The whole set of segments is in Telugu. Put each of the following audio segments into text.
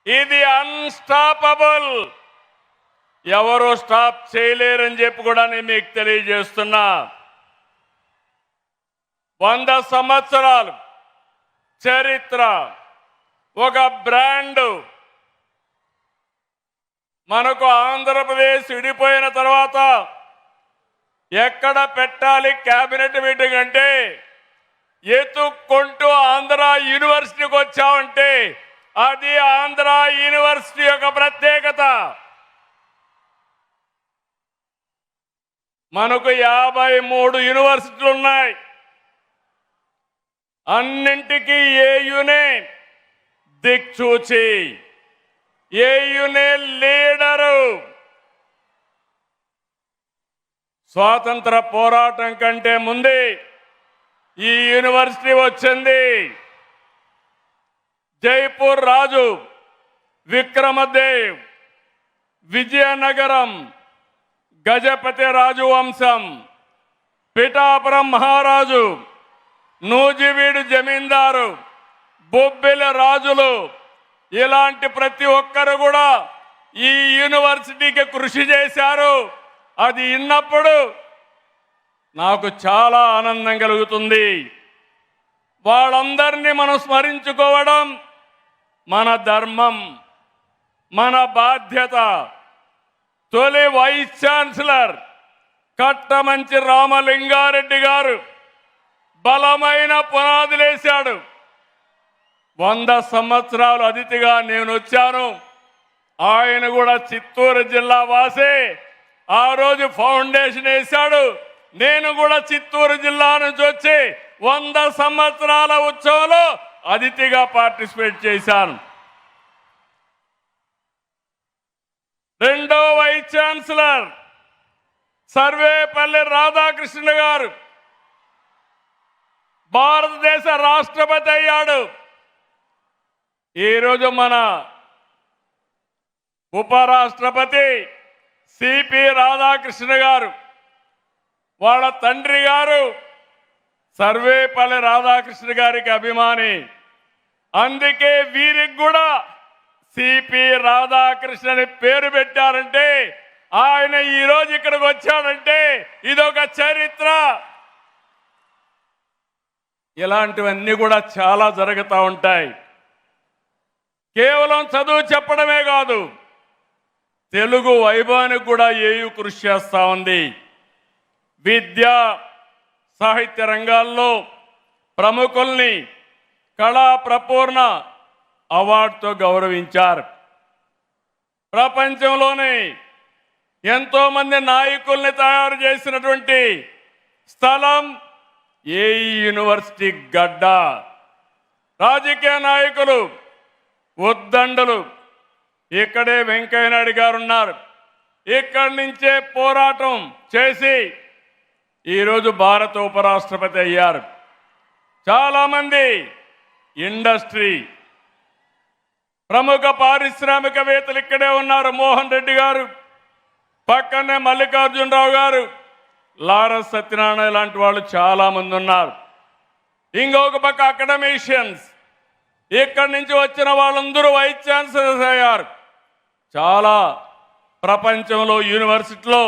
ఇది అన్స్టాపబుల్. ఎవరు స్టాప్ చేయలేరని చెప్పి కూడా నేను మీకు తెలియజేస్తున్నా. 100 సంవత్సరాలు చరిత్ర, ఒక బ్రాండ్. మనకు ఆంధ్రప్రదేశ్ విడిపోయిన తర్వాత ఎక్కడ పెట్టాలి కేబినెట్ మీటింగ్ అంటే ఎత్తుక్కుంటూ ఆంధ్ర యూనివర్సిటీకి వచ్చామంటే అది ఆంధ్ర యూనివర్సిటీ యొక్క ప్రత్యేకత. మనకు 53 యూనివర్సిటీలు ఉన్నాయి. అన్నింటికీ ఏయునే దిక్చూచి, ఏయునే లీడరు. స్వాతంత్ర పోరాటం కంటే ముందే ఈ యూనివర్సిటీ వచ్చింది. జైపూర్ రాజు విక్రమదేవ్, విజయనగరం గజపతి రాజు వంశం, పిఠాపురం మహారాజు, నూజివీడు జమీందారు, బొబ్బిలి రాజులు, ఇలాంటి ప్రతి ఒక్కరు కూడా ఈ యూనివర్సిటీకి కృషి చేశారు. అది విన్నప్పుడు నాకు చాలా ఆనందం కలుగుతుంది. వాళ్ళందరినీ మనం స్మరించుకోవడం మన ధర్మం, మన బాధ్యత. తొలి వైస్ ఛాన్సలర్ కట్టమంచి రామలింగారెడ్డి గారు బలమైన పునాదులేశాడు. 100 సంవత్సరాలు అతిథిగా నేను వచ్చాను. ఆయన కూడా చిత్తూరు జిల్లా వాసే. ఆ రోజు ఫౌండేషన్ వేశాడు. నేను కూడా చిత్తూరు జిల్లా నుంచి వచ్చి 100 సంవత్సరాల ఉత్సవంలో అతిథిగా పార్టిసిపేట్ చేశాను. రెండో వైస్ ఛాన్సలర్ సర్వేపల్లి రాధాకృష్ణ గారు భారతదేశ రాష్ట్రపతి అయ్యాడు. ఈరోజు మన ఉపరాష్ట్రపతి సిపి రాధాకృష్ణ గారు, వాళ్ళ తండ్రి గారు సర్వేపల్లి రాధాకృష్ణ గారికి అభిమాని. అందుకే వీరికి కూడా సిపి రాధాకృష్ణని పేరు పెట్టారంటే, ఆయన ఈరోజు ఇక్కడికి వచ్చాడంటే ఇదొక చరిత్ర. ఇలాంటివన్నీ కూడా చాలా జరుగుతూ ఉంటాయి. కేవలం చదువు చెప్పడమే కాదు, తెలుగు వైభవానికి కూడా ఏయు కృషి చేస్తూ ఉంది. విద్య సాహిత్య రంగాల్లో ప్రముఖుల్ని కళా ప్రపూర్ణ అవార్డుతో గౌరవించారు. ప్రపంచంలోనే ఎంతో మంది నాయకుల్ని తయారు చేసినటువంటి స్థలం ఏఈ యూనివర్సిటీ గడ్డ. రాజకీయ నాయకులు, ఉద్దండులు ఇక్కడే వెంకయ్యనాయుడు గారు ఉన్నారు. ఇక్కడి నుంచే పోరాటం చేసి ఈరోజు భారత ఉపరాష్ట్రపతి అయ్యారు. చాలామంది ఇండస్ట్రీ ప్రముఖ పారిశ్రామికవేత్తలు ఇక్కడే ఉన్నారు. మోహన్ రెడ్డి గారు, పక్కనే మల్లికార్జునరావు గారు, లారస్ సత్యనారాయణ లాంటి వాళ్ళు చాలా మంది ఉన్నారు. ఇంకొక పక్క అకాడమిషియన్స్, ఇక్కడి నుంచి వచ్చిన వాళ్ళందరూ వైస్ ఛాన్సలర్స్ అయ్యారు. చాలా ప్రపంచంలో యూనివర్సిటీలో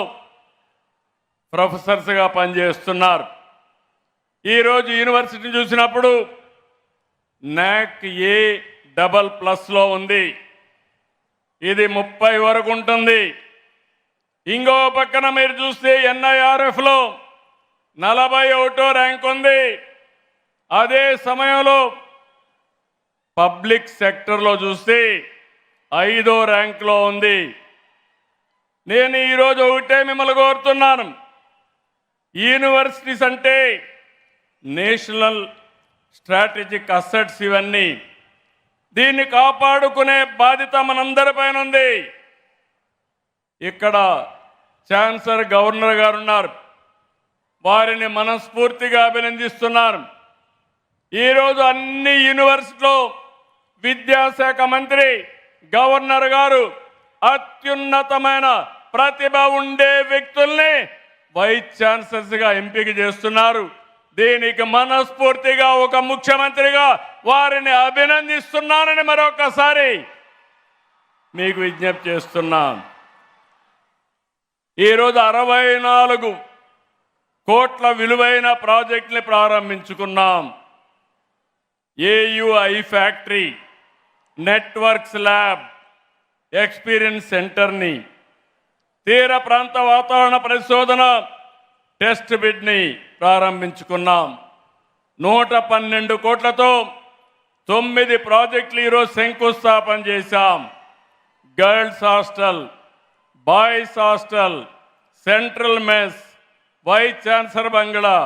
ప్రొఫెసర్స్గా పనిచేస్తున్నారు. ఈరోజు యూనివర్సిటీ చూసినప్పుడు NAC A++ ఉంది. ఇది 30 వరకు ఉంటుంది. ఇంకో పక్కన మీరు చూస్తే NIRFలో 41వ ర్యాంక్ ఉంది. అదే సమయంలో పబ్లిక్ సెక్టర్లో చూస్తే 5వ ర్యాంక్లో ఉంది. నేను ఈరోజు ఒకటే మిమ్మల్ని కోరుతున్నాను, యూనివర్సిటీస్ అంటే నేషనల్ స్ట్రాటజిక్ అసెట్స్. ఇవన్నీ దీన్ని కాపాడుకునే బాధ్యత మనందరిపైన ఉంది. ఇక్కడ ఛాన్సలర్ గవర్నర్ గారు ఉన్నారు, వారిని మనస్ఫూర్తిగా అభినందిస్తున్నాను. ఈరోజు అన్ని యూనివర్సిటీలో విద్యాశాఖ మంత్రి గవర్నర్ గారు అత్యున్నతమైన ప్రతిభ ఉండే వ్యక్తుల్ని వైస్ ఛాన్సలర్స్గా ఎంపిక చేస్తున్నారు. దీనికి మనస్ఫూర్తిగా ఒక ముఖ్యమంత్రిగా వారిని అభినందిస్తున్నానని మరొకసారి మీకు విజ్ఞప్తి చేస్తున్నాం. ఈరోజు 64 కోట్ల విలువైన ప్రాజెక్టుని ప్రారంభించుకున్నాం. ఏయుఐ ఫ్యాక్టరీ, నెట్వర్క్స్ ల్యాబ్, ఎక్స్పీరియన్స్ సెంటర్ని, తీర ప్రాంత వాతావరణ పరిశోధన టెస్ట్ బిడ్ని ప్రారంభించుకున్నాం. 112 కోట్లతో 9 ప్రాజెక్టులు ఈరోజు శంకుస్థాపన చేశాం. Girls hostel, boys hostel, central mess, vice chancellor బంగ్లా,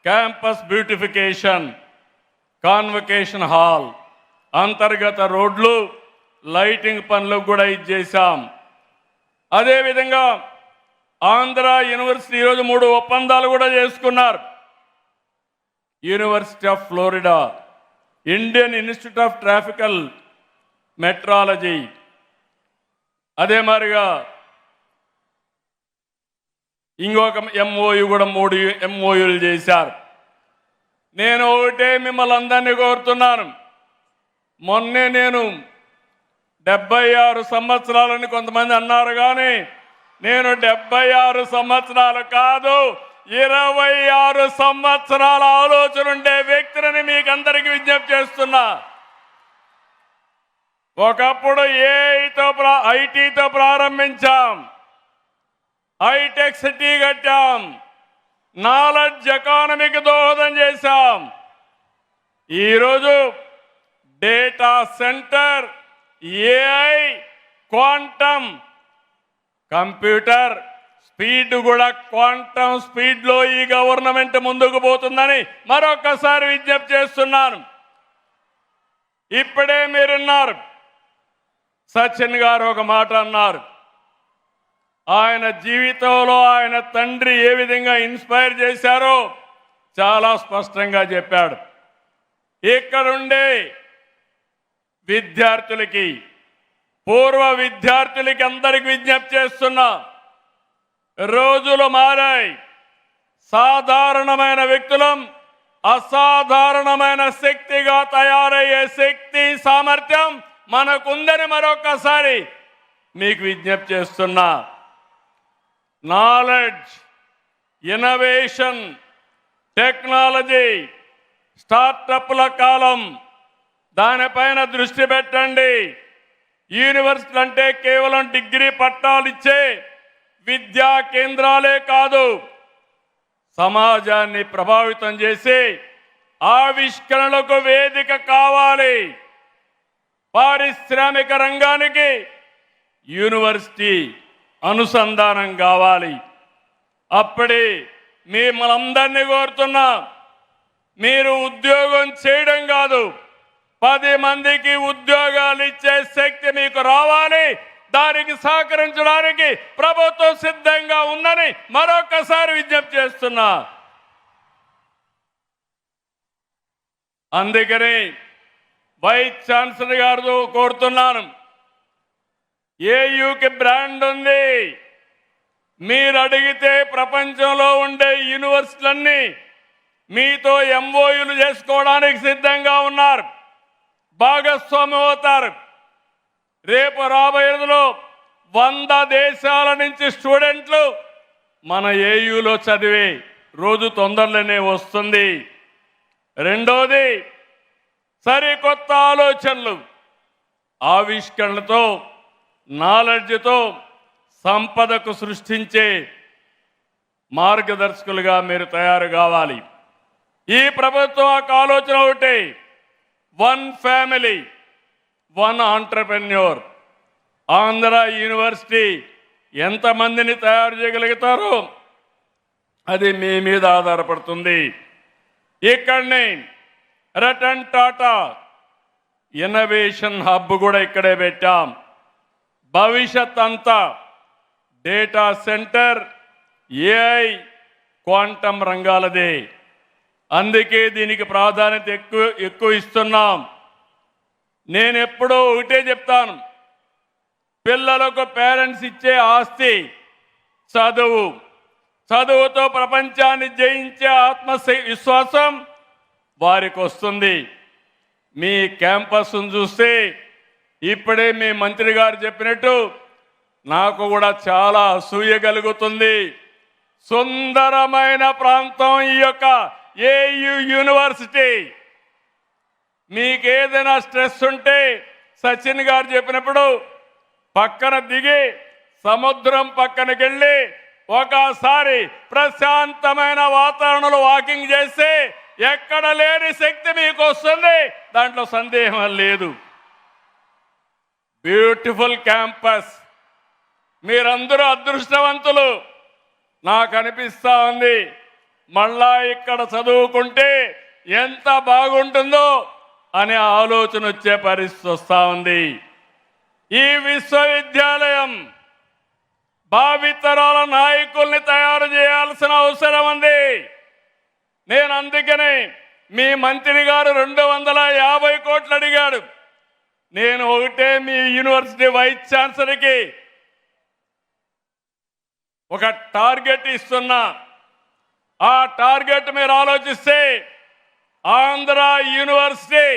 క్యాంపస్ బ్యూటిఫికేషన్, కాన్వకేషన్ హాల్, అంతర్గత రోడ్లు, లైటింగ్ పనులు కూడా ఇచ్చేసాం. అదేవిధంగా ఆంధ్ర యూనివర్సిటీ ఈరోజు 3 ఒప్పందాలు కూడా చేసుకున్నారు. University of Florida, Indian institute of tropical meteorology, అదే మాదిరిగా ఇంకొక ఎంఓయు కూడా 3 ఎంఓయులు చేశారు. నేను ఒకటే మిమ్మల్ని అందరినీ కోరుతున్నాను. మొన్నే నేను 76 సంవత్సరాలని కొంతమంది అన్నారు, కానీ నేను 76 సంవత్సరాలు కాదు, 26 సంవత్సరాల ఆలోచన ఉండే వ్యక్తిని మీకు అందరికీ విజ్ఞప్తి చేస్తున్నా. ఒకప్పుడు ఐటీతో ప్రారంభించాం, హైటెక్ సిటీ కట్టాం, నాలెడ్జ్ ఎకానమీకి దోహదం చేశాం. ఈరోజు data centre, AI, quantum computer speed కూడా క్వాంటమ్ స్పీడ్లో ఈ గవర్నమెంట్ ముందుకు పోతుందని మరొకసారి విజ్ఞప్తి చేస్తున్నాను. ఇప్పుడే మీరున్నారు, సచిన్ గారు ఒక మాట అన్నారు. ఆయన జీవితంలో ఆయన తండ్రి ఏ విధంగా ఇన్స్పైర్ చేశారో చాలా స్పష్టంగా చెప్పాడు. ఇక్కడుండే విద్యార్థులకి, పూర్వ విద్యార్థులకి అందరికి విజ్ఞప్తి చేస్తున్నా, రోజులు మారాయి. సాధారణమైన వ్యక్తులం అసాధారణమైన శక్తిగా తయారయ్యే శక్తి సామర్థ్యం మనకుందని మరొకసారి మీకు విజ్ఞప్తి చేస్తున్నా. నాలెడ్జ్, ఇన్నోవేషన్, టెక్నాలజీ, స్టార్టప్ల కాలం, దానిపైన దృష్టి పెట్టండి. యూనివర్సిటీ అంటే కేవలం డిగ్రీ పట్టాలు ఇచ్చే విద్యా కేంద్రాలే కాదు, సమాజాన్ని ప్రభావితం చేసి ఆవిష్కరణలకు వేదిక కావాలి. పారిశ్రామిక రంగానికి యూనివర్సిటీ అనుసంధానం కావాలి. అప్పుడే మిమ్మల్ని కోరుతున్నా, మీరు ఉద్యోగం చేయడం కాదు, 10 మందికి ఉద్యోగాలు ఇచ్చే శక్తి మీకు రావాలి. దానికి సహకరించడానికి ప్రభుత్వం సిద్ధంగా ఉందని మరొకసారి విజ్ఞప్తి చేస్తున్నా. అందుకని వైస్ ఛాన్సలర్ గారు కోరుతున్నాను, ఏయుకి బ్రాండ్ ఉంది. మీరు అడిగితే ప్రపంచంలో ఉండే యూనివర్సిటీలన్నీ మీతో ఎంఓయూలు చేసుకోవడానికి సిద్ధంగా ఉన్నారు, భాగస్వామి అవుతారు. రేపు రాబోయే రోజుల్లో 100 దేశాల నుంచి స్టూడెంట్లు మన ఏయులో చదివే రోజు తొందరలోనే వస్తుంది. రెండోది, సరికొత్త ఆలోచనలు, ఆవిష్కరణలతో, నాలెడ్జ్తో సంపదకు సృష్టించే మార్గదర్శకులుగా మీరు తయారు కావాలి. ఈ ప్రభుత్వం ఒక ఆలోచన ఒకటి, 1 ఫ్యామిలీ 1 ఆంటర్‌ప్రెన్యూర్. ఆంధ్ర యూనివర్సిటీ ఎంతమందిని తయారు చేయగలుగుతారో అది మీ మీద ఆధారపడుతుంది. ఇక్కడనే రతన్ టాటా ఇన్నోవేషన్ హబ్ కూడా ఇక్కడే పెట్టాం. భవిష్యత్ అంతా డేటా సెంటర్, ఏఐ, క్వాంటమ్ రంగాలదే. అందుకే దీనికి ప్రాధాన్యత ఎక్కువ ఇస్తున్నాం. నేను ఎప్పుడూ ఒకటే చెప్తాను, పిల్లలకు పేరెంట్స్ ఇచ్చే ఆస్తి చదువు. చదువుతో ప్రపంచాన్ని జయించే విశ్వాసం వారికి వస్తుంది. మీ క్యాంపస్ను చూస్తే ఇప్పుడే మీ మంత్రి గారు చెప్పినట్టు నాకు కూడా చాలా అసూయ కలుగుతుంది. సుందరమైన ప్రాంతం ఈ యొక్క ఏయు యూనివర్సిటీ. మీకేదైనా స్ట్రెస్ ఉంటే సచిన్ గారు చెప్పినప్పుడు పక్కన దిగి సముద్రం పక్కనకి వెళ్ళి ఒకసారి ప్రశాంతమైన వాతావరణంలో వాకింగ్ చేస్తే ఎక్కడ లేని శక్తి మీకు వస్తుంది, దాంట్లో సందేహం లేదు. బ్యూటిఫుల్ క్యాంపస్, మీరందరూ అదృష్టవంతులు. నాకు అనిపిస్తా ఉంది మళ్ళా ఇక్కడ చదువుకుంటే ఎంత బాగుంటుందో అనే ఆలోచన వచ్చే పరిస్థితి వస్తూ ఉంది. ఈ విశ్వవిద్యాలయం భావితరాల నాయకుల్ని తయారు చేయాల్సిన అవసరం ఉంది. నేను అందుకనే మీ మంత్రి గారు 250 కోట్లు అడిగాడు. నేను ఒకటే మీ యూనివర్సిటీ వైస్ ఛాన్సలర్కి ఒక టార్గెట్ ఇస్తున్నా. ఆ టార్గెట్ మీరు ఆలోచిస్తే ఆంధ్ర యూనివర్సిటీ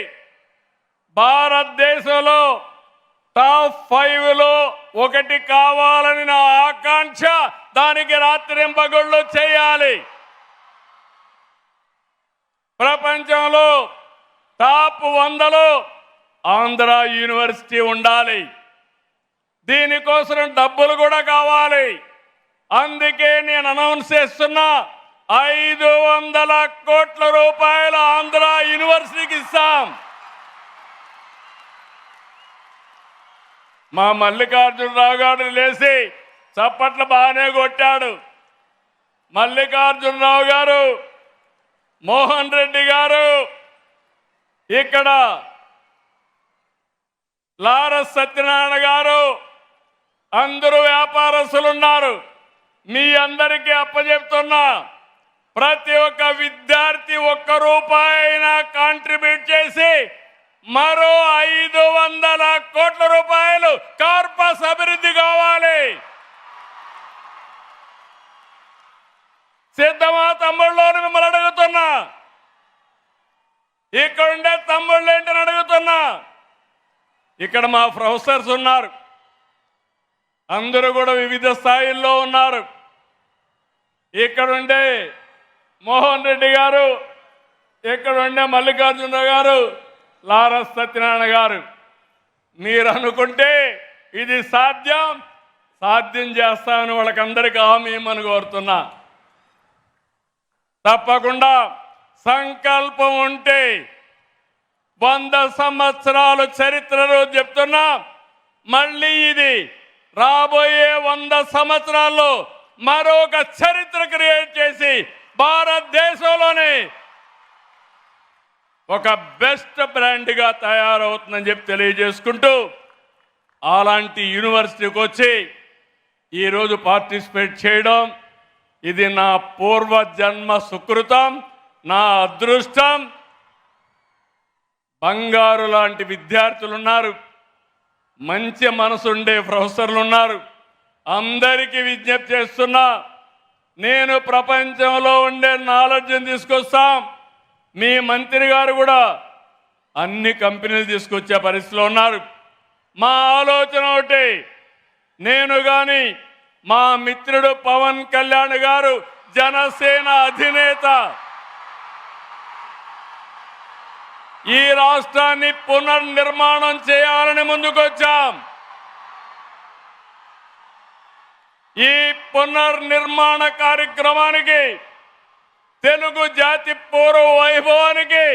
భారతదేశంలో టాప్ 5లో ఒకటి కావాలని నా ఆకాంక్ష. దానికి రాత్రింపగళ్ళు చేయాలి. ప్రపంచంలో టాప్ 100లో ఆంధ్ర యూనివర్సిటీ ఉండాలి. దీనికోసం డబ్బులు కూడా కావాలి. అందుకే నేను అనౌన్స్ చేస్తున్నా 500 కోట్ల రూపాయలు ఆంధ్ర యూనివర్సిటీకి ఇస్తాం. మా మల్లికార్జునరావు గారు లేచి చప్పట్లు బాగానే కొట్టాడు. మల్లికార్జునరావు గారు, మోహన్ రెడ్డి గారు, ఇక్కడ లారస్ సత్యనారాయణ గారు, అందరూ వ్యాపారస్తులు ఉన్నారు. మీ అందరికీ అప్పచెప్తున్నా, ప్రతి ఒక్క విద్యార్థి 1 రూపాయి అయినా కాంట్రిబ్యూట్ చేసి మరో 500 కోట్ల రూపాయలు కార్పస్ అభివృద్ధి కావాలి. సిద్ధమా తమ్ముళ్ళని మిమ్మల్ని అడుగుతున్నా. ఇక్కడ ఉండే తమ్ముళ్ళు ఏంటని అడుగుతున్నా. ఇక్కడ మా ప్రొఫెసర్స్ ఉన్నారు, అందరూ కూడా వివిధ స్థాయిల్లో ఉన్నారు. ఇక్కడ ఉండే మోహన్ రెడ్డి గారు, ఇక్కడ ఉండే మల్లికార్జునరావు గారు, లారస్ సత్యనారాయణ గారు, మీరు అనుకుంటే ఇది సాధ్యం చేస్తామని వాళ్ళకందరికీ హామీ ఇమ్మని కోరుతున్నా. తప్పకుండా సంకల్పం ఉంటే 100 సంవత్సరాలు చరిత్రలో చెప్తున్నా. మళ్ళీ ఇది రాబోయే 100 సంవత్సరాల్లో మరొక చరిత్ర క్రియేట్ చేసి భారతదేశంలోనే ఒక బెస్ట్ బ్రాండ్గా తయారవుతుందని చెప్పి తెలియజేసుకుంటూ, అలాంటి యూనివర్సిటీకి వచ్చి ఈరోజు పార్టిసిపేట్ చేయడం ఇది నా పూర్వజన్మ సుకృతం, నా అదృష్టం. బంగారు లాంటి విద్యార్థులు ఉన్నారు, మంచి మనసుండే ప్రొఫెసర్లు ఉన్నారు. అందరికీ విజ్ఞప్తి చేస్తున్నా, నేను ప్రపంచంలో ఉండే నాలెడ్జ్ని తీసుకొస్తాం. మీ మంత్రి గారు కూడా అన్ని కంపెనీలు తీసుకొచ్చే పరిస్థితిలో ఉన్నారు. మా ఆలోచన ఒకటి, నేను కానీ మా మిత్రుడు పవన్ కళ్యాణ్ గారు జనసేన అధినేత ఈ రాష్ట్రాన్ని పునర్నిర్మాణం చేయాలని ముందుకొచ్చాం. ఈ పునర్నిర్మాణ కార్యక్రమానికి, తెలుగు జాతి పూర్వ వైభవానికి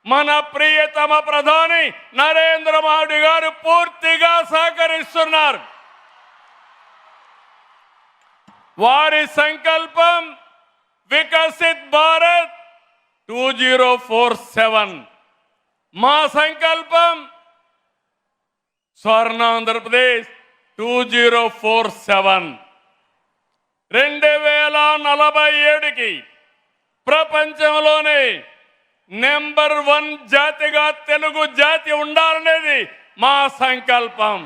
మన ప్రియతమ ప్రధాని నరేంద్ర మోడీ గారు పూర్తిగా సహకరిస్తున్నారు. వారి సంకల్పం వికసిత్ భారత్ 2047. మా సంకల్పం స్వర్ణాంధ్రప్రదేశ్ 2047. 2047కి ప్రపంచంలోనే నెంబర్ 1 జాతిగా తెలుగు జాతి ఉండాలనేది మా సంకల్పం.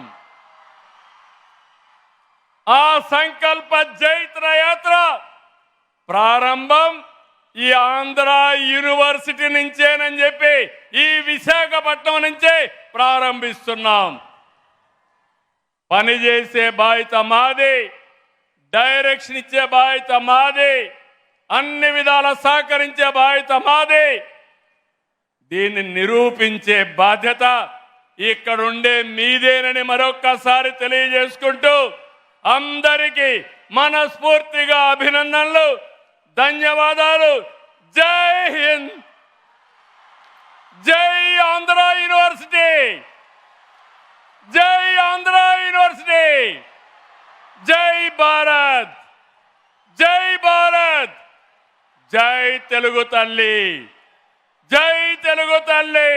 ఆ సంకల్ప జైత్ర యాత్ర ప్రారంభం ఈ ఆంధ్ర యూనివర్సిటీ నుంచేనని చెప్పి ఈ విశాఖపట్నం నుంచే ప్రారంభిస్తున్నాం. పనిచేసే బాధ్యత మాది, డైరెక్షన్ ఇచ్చే బాధ్యత మాది, అన్ని విధాల సహకరించే బాధ్యత మాది. దీన్ని నిరూపించే బాధ్యత ఇక్కడుండే మీదేనని మరొక్కసారి తెలియజేసుకుంటూ అందరికీ మనస్ఫూర్తిగా అభినందనలు, ధన్యవాదాలు. జై హింద్, జై ఆంధ్ర యూనివర్సిటీ, జై ఆంధ్ర యూనివర్సిటీ, జై భారత్, జై భారత్, జై తెలుగు తల్లి, జై తెలుగు తల్లి.